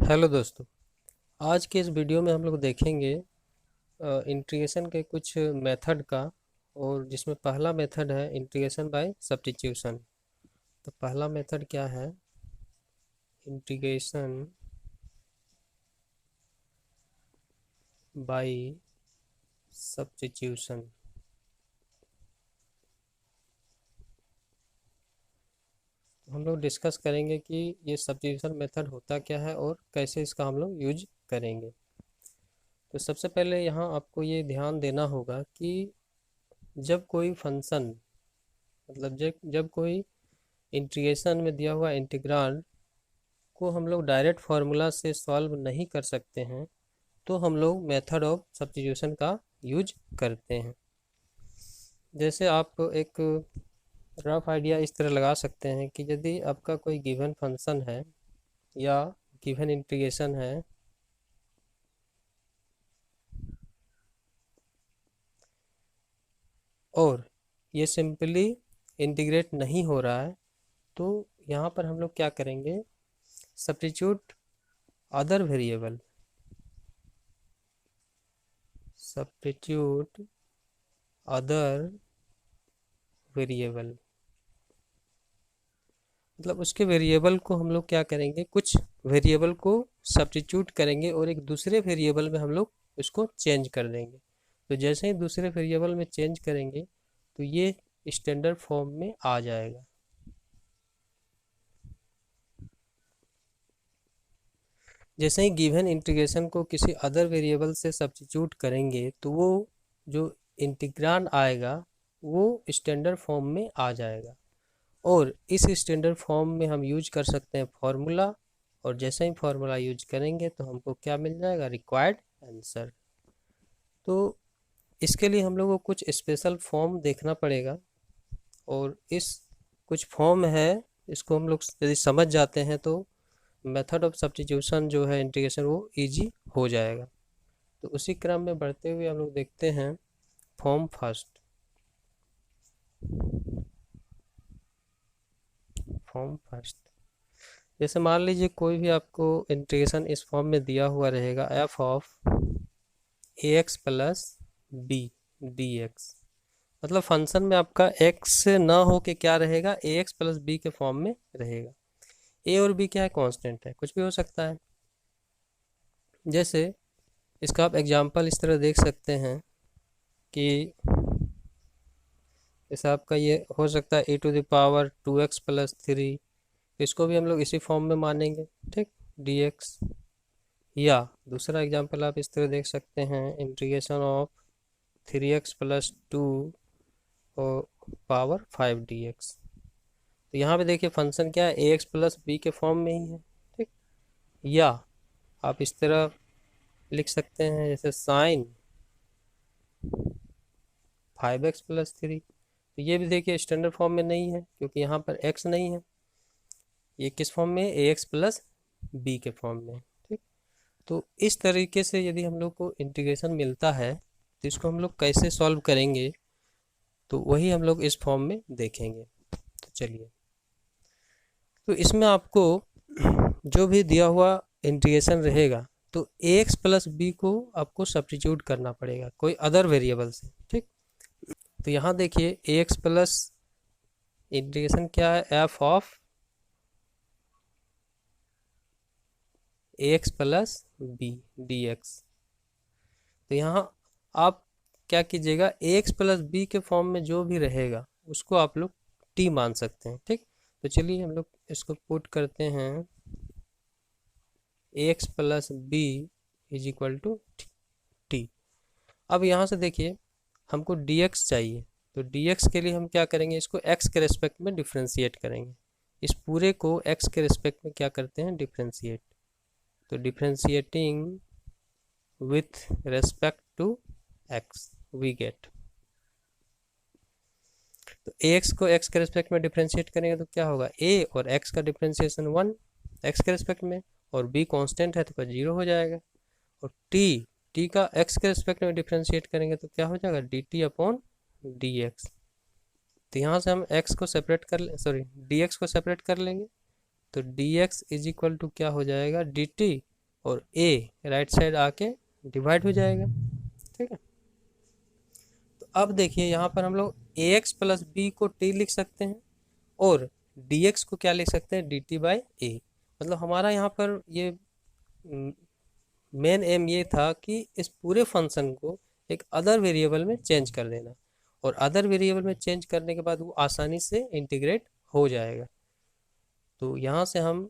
Hello दोस्तों। आज के इस वीडियो में हम लोग देखेंगे इंटीग्रेशन के कुछ मेथड का। और जिसमें पहला मेथड है इंटीग्रेशन बाय सब्स्टिट्यूशन। तो पहला मेथड क्या है? Integration by substitution. हम लोग डिस्कस करेंगे कि ये सब्स्टिट्यूशन मेथड होता क्या है और कैसे इसका हम लोग यूज करेंगे। तो सबसे पहले यहाँ आपको ये ध्यान देना होगा कि जब कोई फंक्शन, मतलब जब कोई इंटीग्रेशन में दिया हुआ इंटीग्रांड को हम लोग डायरेक्ट फार्मूला से सॉल्व नहीं कर सकते हैं, तो हम लोग मेथड ऑफ सब्स्टिट्यूशन का यूज करते हैं। जैसे आप एक रफ आइडिया इस तरह लगा सकते हैं कि यदि आपका कोई गिवन फंक्शन है या गिवन इंटीग्रेशन है और ये सिंपली इंटीग्रेट नहीं हो रहा है, तो यहाँ पर हम लोग क्या करेंगे? Substitute other variable, substitute other variable, मतलब उसके वेरिएबल को हम लोग क्या करेंगे, कुछ वेरिएबल को सब्स्टिट्यूट करेंगे और एक दूसरे वेरिएबल में हम लोग उसको चेंज कर देंगे। तो जैसे ही दूसरे वेरिएबल में चेंज करेंगे तो ये स्टैंडर्ड फॉर्म में आ जाएगा। जैसे ही गिवन इंटीग्रेशन को किसी अदर वेरिएबल से सब्स्टिट्यूट करेंगे तो वो जो इंटीग्रांड आएगा वो स्टैंडर्ड फॉर्म में आ जाएगा। और इस स्टैंडर्ड फॉर्म में हम यूज कर सकते हैं फॉर्मूला, और जैसे ही फॉर्मूला यूज करेंगे तो हमको क्या मिल जाएगा? Required answer. तो इसके लिए हम लोग को कुछ स्पेशल फॉर्म देखना पड़ेगा, और इस कुछ फॉर्म है, इसको हम लोग यदि समझ जाते हैं तो मेथड ऑफ सब्स्टिट्यूशन जो है इंटीग्रेशन वो इजी हो जाएगा। तो उसी क्रम में बढ़ते हुए हम लोग देखते हैं फॉर्म फर्स्ट। फॉर्म फर्स्ट, जैसे मान लीजिए कोई भी आपको इंटीग्रेशन इस फॉर्म में दिया हुआ रहेगा, f of a x plus b d x. मतलब फंक्शन में आपका एक्स ना हो के क्या रहेगा? ए एक्स प्लस बी के फॉर्म में रहेगा। ए और बी क्या है? कांस्टेंट है, कुछ भी हो सकता है। जैसे इसका आप एग्जांपल इस तरह देख सकते हैं कि जैसे आपका ये हो सकता है a to the power 2x plus 3, इसको भी हम लोग इसी फॉर्म में मानेंगे, ठीक, डी एक्स। या दूसरा एग्जांपल आप इस तरह देख सकते हैं, इंटीग्रेशन ऑफ 3x प्लस 2 और पावर 5 डी एक्स। तो यहाँ पे देखिए फंक्शन क्या है? ए एक्स प्लस बी के फॉर्म में ही है, ठीक। या आप इस तरह लिख सकते हैं जैसे साइन 5x प्लस 3। तो ये भी देखिए स्टैंडर्ड फॉर्म में नहीं है क्योंकि यहाँ पर x नहीं है। ये किस फॉर्म में? ए एक्स प्लस बी के फॉर्म में, ठीक। तो इस तरीके से यदि हम लोग को इंटीग्रेशन मिलता है तो इसको हम लोग कैसे सॉल्व करेंगे, तो वही हम लोग इस फॉर्म में देखेंगे। तो चलिए, तो इसमें आपको जो भी दिया हुआ इंटीग्रेशन रहेगा तो ए एक्स प्लस बी को आपको सब्स्टिट्यूट करना पड़ेगा कोई अदर वेरिएबल से, ठीक। तो यहाँ देखिए ए एक्स प्लस इंटीग्रेशन क्या है? F of a x plus b d x. तो यहाँ आप क्या कीजिएगा? ए एक्स प्लस बी के फॉर्म में जो भी रहेगा उसको आप लोग टी मान सकते हैं, ठीक। तो चलिए हम लोग इसको पुट करते हैं, a x plus b is equal to t. अब यहाँ से देखिए हमको डी एक्स चाहिए, तो डी एक्स के लिए हम क्या करेंगे? इसको एक्स के रेस्पेक्ट में डिफ्रेंशिएट करेंगे। इस पूरे को एक्स के रेस्पेक्ट में क्या करते हैं? डिफ्रेंशिएट। तो differentiating with respect to x we get, तो ए एक्स को एक्स के रेस्पेक्ट में डिफ्रेंशिएट करेंगे तो क्या होगा? ए और एक्स का डिफ्रेंशिएशन 1 एक्स के रेस्पेक्ट में, और बी कांस्टेंट है तो 0 हो जाएगा। और टी का एक्स के रेस्पेक्ट में डिफ्रेंशिएट करेंगे तो क्या हो जाएगा? D T upon D x. तो यहाँ से हम एक्स को सेपरेट कर डी एक्स को सेपरेट कर लेंगे, तो d x is equal to क्या हो जाएगा? डी टी और a राइट साइड आके डिवाइड हो जाएगा। ठीक है, तो अब देखिए यहाँ पर हम लोग ax प्लस बी को t लिख सकते हैं और dx को क्या लिख सकते हैं, dt बाई a। मतलब हमारा यहाँ पर ये मेन एम ये था कि इस पूरे फंक्शन को एक अदर वेरिएबल में चेंज कर देना, और अदर वेरिएबल में चेंज करने के बाद वो आसानी से इंटीग्रेट हो जाएगा। तो यहाँ से हम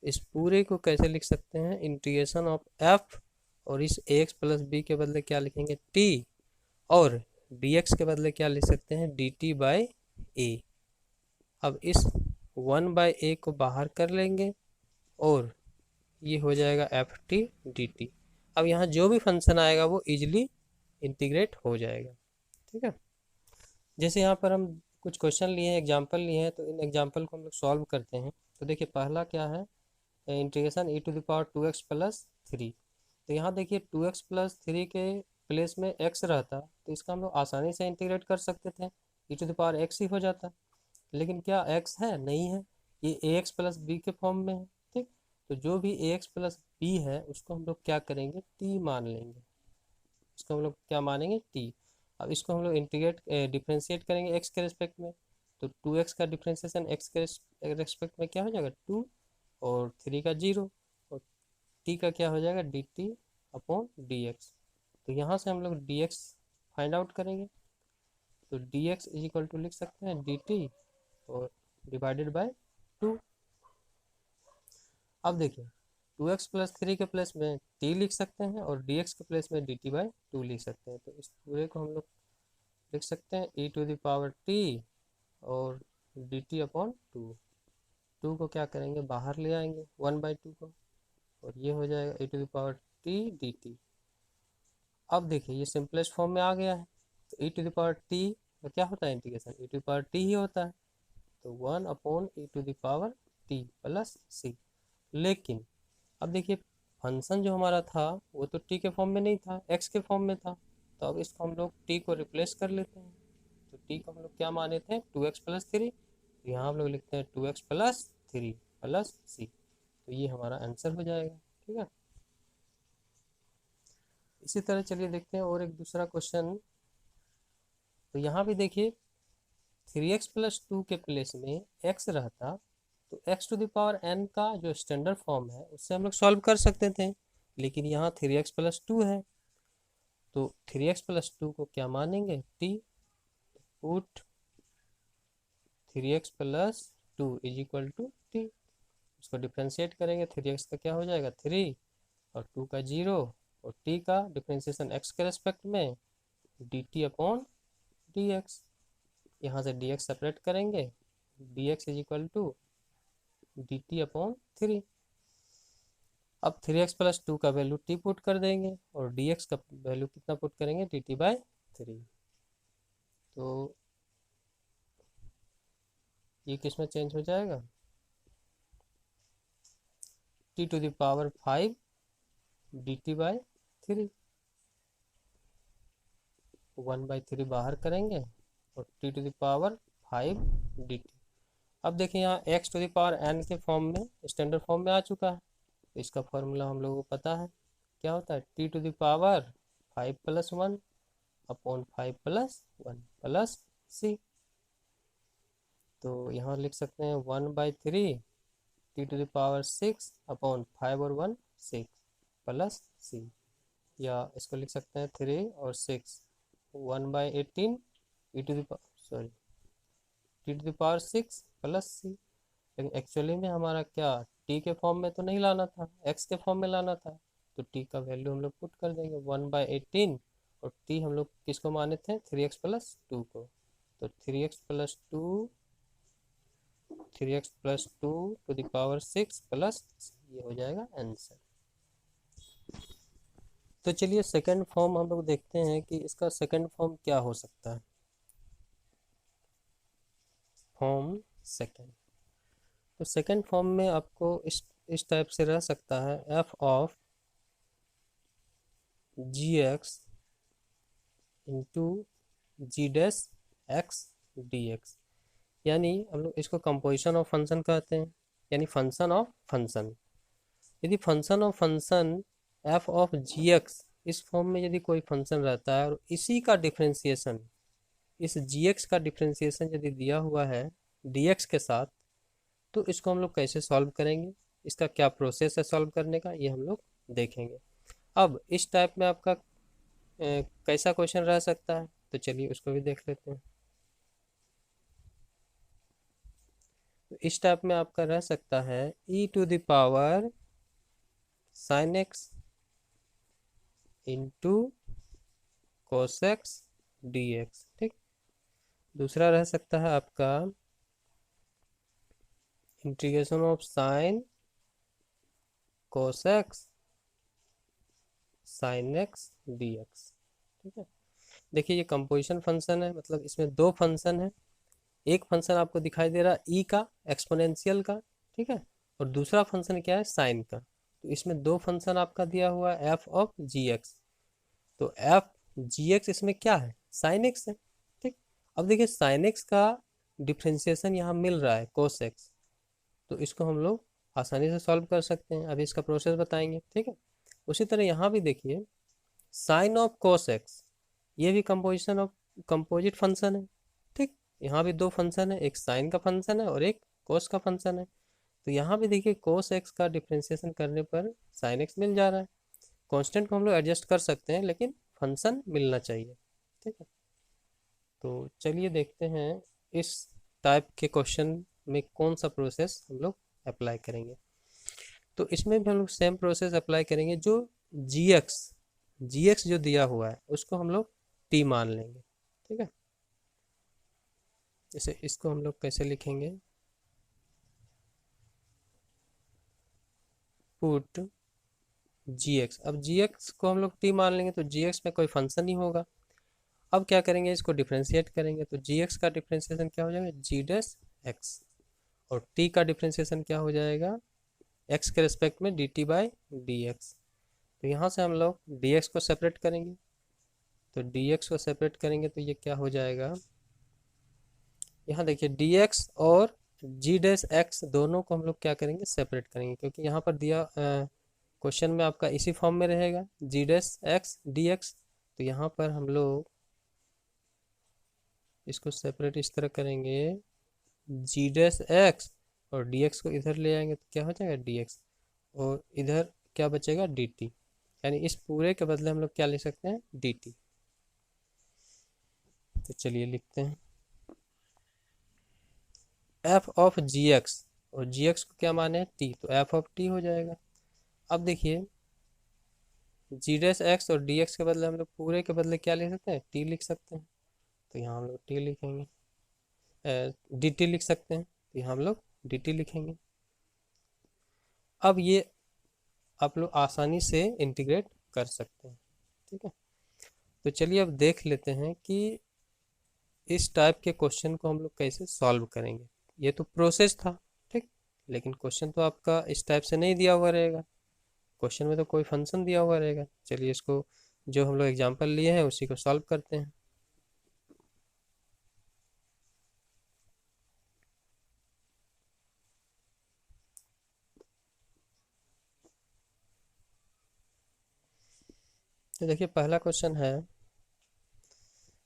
इस पूरे को कैसे लिख सकते हैं, इंटीग्रेशन ऑफ एफ, और इस ax प्लस बी के बदले क्या लिखेंगे t, और dx के बदले क्या लिख सकते हैं dt बाई a। अब इस 1 बाई a को बाहर कर लेंगे और ये हो जाएगा एफ टी डी टी। अब यहाँ जो भी फंक्शन आएगा वो इजीली इंटीग्रेट हो जाएगा। ठीक है, जैसे यहाँ पर हम कुछ क्वेश्चन लिए हैं, एग्जांपल लिए हैं, तो इन एग्जांपल को हम लोग सॉल्व करते हैं। तो देखिए पहला क्या है, integration e to the power 2x plus 3। तो यहाँ देखिए 2x प्लस 3 के प्लेस में x रहता तो इसका हम लोग आसानी से इंटीग्रेट कर सकते थे, e to the power x ही हो जाता। लेकिन क्या x है, नहीं है, ये ax प्लस बी के फॉर्म में है। ठीक, तो जो भी ax प्लस बी है उसको हम लोग क्या करेंगे, t मान लेंगे। इसको हम लोग क्या मानेंगे, t। अब इसको हम लोग इंटीग्रेट डिफ्रेंशिएट करेंगे x के रिस्पेक्ट में, तो 2x का डिफ्रेंशिएशन x के रिस्पेक्ट में क्या हो जाएगा 2, और 3 का 0, और t का क्या हो जाएगा dt अपॉन dx। तो यहाँ से हम लोग dx फाइंड आउट करेंगे, तो dx इज इक्वल टू लिख सकते हैं dt और डिवाइडेड बाय 2। अब देखिए 2x प्लस 3 के प्लेस में t लिख सकते हैं और dx के प्लेस में dt बाई 2 लिख सकते हैं। तो इस पूरे को हम लोग लिख सकते हैं e to the power t और dt अपॉन 2। 2 को क्या करेंगे, बाहर ले आएंगे 1 बाई 2 को, और ये हो जाएगा e to the power t dt। अब देखिए ये सिंपलेस्ट फॉर्म में आ गया है, तो e to the power t का क्या होता है integration, e to the power t ही होता है, तो 1 upon e to the power t plus c। लेकिन अब देखिए फंक्शन जो हमारा था वो तो t के फॉर्म में नहीं था, x के फॉर्म में था। तो अब इसको हम लोग t को रिप्लेस कर लेते हैं। तो t को हम लोग क्या माने थे 2x प्लस 3, तो यहाँ हम लोग लिखते हैं 2x प्लस 3 प्लस c। तो ये हमारा आंसर हो जाएगा। ठीक है, इसी तरह चलिए देखते हैं और एक दूसरा क्वेश्चन। तो यहाँ भी देखिए 3x प्लस 2 के प्लेस में x रहता तो x to the power n का जो स्टैंडर्ड फॉर्म है उससे हम लोग सॉल्व कर सकते थे, लेकिन यहाँ 3x प्लस 2 है, तो 3x प्लस 2 को क्या मानेंगे t, put 3x plus 2 is equal to t। उसको डिफ्रेंशिएट करेंगे, 3x का क्या हो जाएगा 3 और 2 का 0, और t का डिफ्रेंशिएशन x के रेस्पेक्ट में dt अपॉन dx। यहाँ से dx सेपरेट करेंगे, dx is equal to dt upon 3। अब 3x प्लस 2 का वैल्यू t पुट कर देंगे और dx का वैल्यू कितना पुट करेंगे dt बाई 3। तो ये किस में चेंज हो जाएगा, t to the power 5 dt by 3, 1 by 3 बाहर करेंगे और t to the power 5 dt। अब देखिए यहाँ x to the power n के फॉर्म में स्टैंडर्ड फॉर्म में आ चुका है, तो इसका फॉर्मूला हम लोगों को पता है क्या होता है, t to the power 5 plus 1 upon 5 plus 1 plus c। तो यहाँ लिख सकते हैं 1 by 3 t to the power 6 upon 5 और 1 6 प्लस c, या इसको लिख सकते हैं 3 और 6 1 by 18 e to the sorry t to the power 6 plus c। लेकिन एक्चुअली में हमारा क्या t के फॉर्म में तो नहीं लाना था, x के फॉर्म में लाना था, तो t का वैल्यू हम लोग पुट कर देंगे 1 बाई 18, और t हम लोग किसको माने थे 3x प्लस 2 को, तो 3x plus 2 to the power 6 plus ये हो जाएगा आंसर। तो चलिए सेकंड फॉर्म हम लोग देखते हैं कि इसका सेकंड फॉर्म क्या हो सकता है। फॉर्म सेकंड, तो सेकंड फॉर्म में आपको इस टाइप से रह सकता है f of g x into g dash x d x, यानी हम लोग इसको कंपोजिशन ऑफ फंक्शन कहते हैं, यानी फंक्शन ऑफ फंक्शन। यदि function of function f of g x इस फॉर्म में यदि कोई फंक्शन रहता है और इसी का डिफ्रेंसिएशन, इस जी एक्स का डिफ्रेंसिएशन यदि दिया हुआ है डी एक्स के साथ, तो इसको हम लोग कैसे सॉल्व करेंगे, इसका क्या प्रोसेस है सॉल्व करने का, ये हम लोग देखेंगे। अब इस टाइप में आपका कैसा क्वेश्चन रह सकता है, तो चलिए उसको भी देख लेते हैं। तो इस टाइप में आपका रह सकता है e to the power sine x into cos x d x, ठीक। दूसरा रह सकता है आपका integration of sine cos x sine x d x, ठीक है। देखिए ये कंपोजिशन फंक्शन है, मतलब इसमें दो फंक्शन है। एक फंक्शन आपको दिखाई दे रहा है ई का, एक्सपोनेंशियल का, ठीक है, और दूसरा फंक्शन क्या है, साइन का। तो इसमें दो फंक्शन आपका दिया हुआ है एफ ऑफ जी एक्स, तो एफ जी एक्स इसमें क्या है, साइन एक्स है, ठीक। अब देखिए साइन एक्स का डिफ्रेंसिएशन यहाँ मिल रहा है कोस एक्स, तो इसको हम लोग आसानी से सॉल्व कर सकते हैं, अभी इसका प्रोसेस बताएंगे, ठीक है। उसी तरह यहाँ भी देखिए साइन ऑफ कोस एक्स, ये भी कंपोजिशन ऑफ कंपोजिट फंक्शन है, ठीक। यहाँ भी दो फंक्शन है, एक साइन का फंक्शन है और एक कोस का फंक्शन है। तो यहाँ भी देखिए कोस एक्स का डिफ्रेंसिएशन करने पर साइन एक्स मिल जा रहा है। कांस्टेंट को हम लोग एडजस्ट कर सकते हैं, लेकिन फंक्शन मिलना चाहिए, ठीक है। तो चलिए देखते हैं इस टाइप के क्वेश्चन में कौन सा प्रोसेस हम लोग अप्लाई करेंगे। तो इसमें भी हम लोग सेम प्रोसेस अप्लाई करेंगे, जो जी एक्स जो दिया हुआ है उसको हम लोग टी मान लेंगे, ठीक है। जैसे इसको हम लोग कैसे लिखेंगे, पुट जी एक्स, अब जी एक्स को हम लोग टी मान लेंगे तो जी एक्स में कोई फंक्शन ही होगा। अब क्या करेंगे, इसको डिफ्रेंशिएट करेंगे, तो जी एक्स का डिफ्रेंशिएशन क्या हो जाएगा, जी डैश एक्स, और टी का डिफ्रेंशिएशन क्या हो जाएगा, एक्स के रिस्पेक्ट में D t by d x. तो यहाँ से हम लोग डी एक्स को सेपरेट करेंगे, तो डी एक्स को सेपरेट करेंगे तो ये क्या हो जाएगा, यहाँ देखिए डी एक्स और जी डैश एक्स दोनों को हम लोग क्या करेंगे, सेपरेट करेंगे, क्योंकि यहाँ पर दिया क्वेश्चन में आपका इसी फॉर्म में रहेगा जी डैश एक्स डी एक्स। तो यहाँ पर हम लोग इसको सेपरेट इस तरह करेंगे, जी डैश एक्स और डी एक्स को इधर ले आएंगे तो क्या हो जाएगा डी एक्स, और इधर क्या बचेगा डी टी, यानी इस पूरे के बदले हम लोग क्या लिख सकते हैं, डी टी। तो चलिए लिखते हैं एफ ऑफ जी एक्स, और जी एक्स को क्या माने टी, तो एफ ऑफ टी हो जाएगा। अब देखिए जी डैश एक्स और डी एक्स के बदले हम लोग पूरे के बदले क्या लिख सकते हैं, टी लिख सकते हैं, तो यहाँ हम लोग टी लिखेंगे, डी टी लिख सकते हैं, तो यहाँ हम लोग डी टी लिखेंगे। अब ये आप लोग आसानी से इंटीग्रेट कर सकते हैं, ठीक है। तो चलिए अब देख लेते हैं कि इस टाइप के क्वेश्चन को हम लोग कैसे सॉल्व करेंगे। ये तो प्रोसेस था, ठीक, लेकिन क्वेश्चन तो आपका इस टाइप से नहीं दिया हुआ रहेगा, क्वेश्चन में तो कोई फंक्शन दिया हुआ रहेगा। चलिए इसको जो हम लोग एग्जांपल लिए हैं उसी को सॉल्व करते हैं। तो देखिए पहला क्वेश्चन है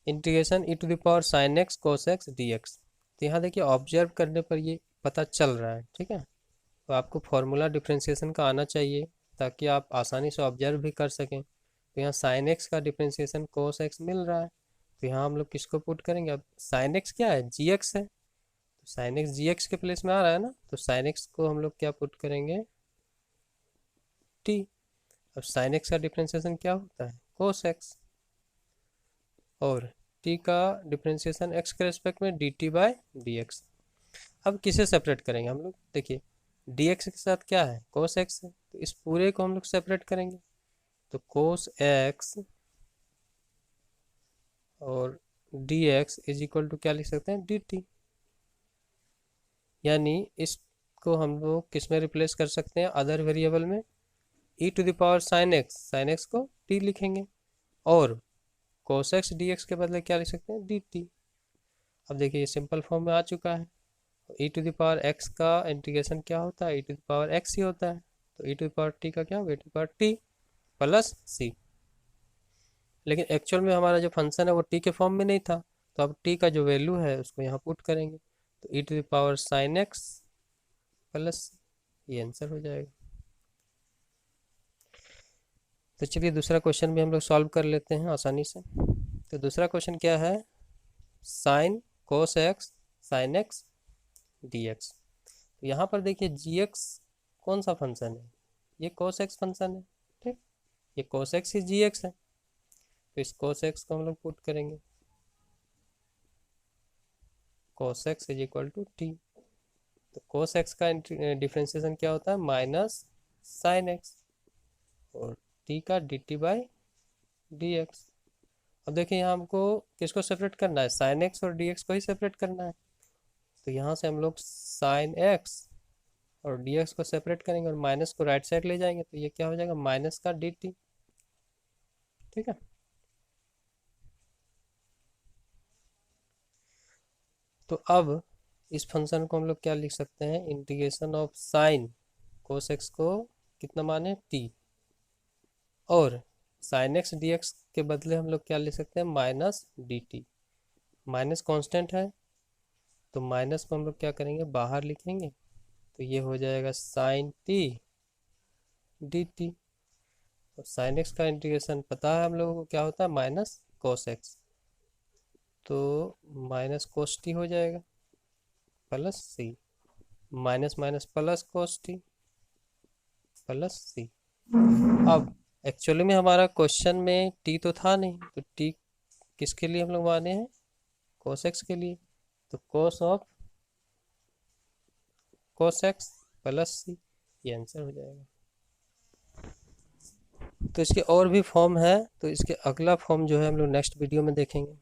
integration e to the power sine x cos x d x. तो यहाँ देखिए ऑब्जर्व करने पर ये पता चल रहा है, ठीक है। तो आपको फॉर्मूला डिफ्रेंसिएशन का आना चाहिए ताकि आप आसानी से ऑब्जर्व भी कर सकें। तो यहाँ साइन एक्स का डिफ्रेंसिएशन कोस एक्स मिल रहा है, तो यहाँ हम लोग किसको पुट करेंगे, अब साइन एक्स क्या है, जी एक्स है, तो साइन एक्स जी एक्स के प्लेस में आ रहा है ना, तो साइन एक्स को हम लोग क्या पुट करेंगे, टी। अब साइन एक्स का डिफ्रेंसिएशन क्या होता है, कोस एक्स, और टी का डिफ्रेंसिएशन एक्स के रेस्पेक्ट में D t by d x. अब किसे सेपरेट करेंगे हम लोग, देखिए डी एक्स के साथ क्या है, कोस एक्स है, तो इस पूरे को हम लोग सेपरेट करेंगे, तो कोस एक्स और d x is equal to क्या लिख सकते हैं, डी टी, यानी इसको हम लोग किस में रिप्लेस कर सकते हैं, अदर वेरिएबल में, e to the power sine x को टी लिखेंगे, और कोस एक्स डी एक्स के बदले क्या लिख सकते हैं, डी टी। अब देखिए ये सिंपल फॉर्म में आ चुका है। E to the power x का इंटीग्रेशन क्या होता है, e to the power x ही होता है, तो e to the power t का क्या होगा, e to the power t plus c. लेकिन एक्चुअल में हमारा जो फंक्शन है वो टी के फॉर्म में नहीं था, तो अब टी का जो वैल्यू है उसको यहाँ पुट करेंगे, तो e to the power sine x plus ये आंसर हो जाएगा। तो चलिए दूसरा क्वेश्चन भी हम लोग सॉल्व कर लेते हैं आसानी से। तो दूसरा क्वेश्चन क्या है, sign cos x sine x d x. तो यहाँ पर देखिए जी एक्स कौन सा फंक्शन है, ये कोस एक्स फंक्शन है, ठीक, ये कोस एक्स ही जी एक्स है, तो इस कोस एक्स को हम लोग पुट करेंगे, cos x is equal to t. तो कोस एक्स का डिफ्रेंसिएशन क्या होता है, माइनस साइन एक्स, और टी का d t by d x. अब देखिए यहाँ हमको किसको सेपरेट करना है, साइन एक्स और डी एक्स को ही सेपरेट करना है, तो यहाँ से हम लोग साइन एक्स और डी एक्स को सेपरेट करेंगे और माइनस को राइट साइड ले जाएंगे, तो ये क्या हो जाएगा, माइनस का डी टी, ठीक है। तो अब इस फंक्शन को हम लोग क्या लिख सकते हैं, integration of sine cos x को कितना माने टी, और साइन एक्स डी एक्स के बदले हम लोग क्या लिख सकते हैं, minus D T. Minus constant है तो माइनस को हम लोग क्या करेंगे, बाहर लिखेंगे, तो ये हो जाएगा साइन टी डी टी। और साइन एक्स का इंटीग्रेशन पता है हम लोगों को क्या होता है, माइनस कोस एक्स, तो माइनस कोस टी हो जाएगा plus c, minus minus plus cos t plus c. अब एक्चुअली में हमारा क्वेश्चन में टी तो था नहीं, तो टी किसके लिए हम लोग माने हैं, कोस एक्स के लिए, तो cos of cos x plus c, ये आंसर हो जाएगा। तो इसके और भी फॉर्म है, तो इसके अगला फॉर्म जो है हम लोग नेक्स्ट वीडियो में देखेंगे।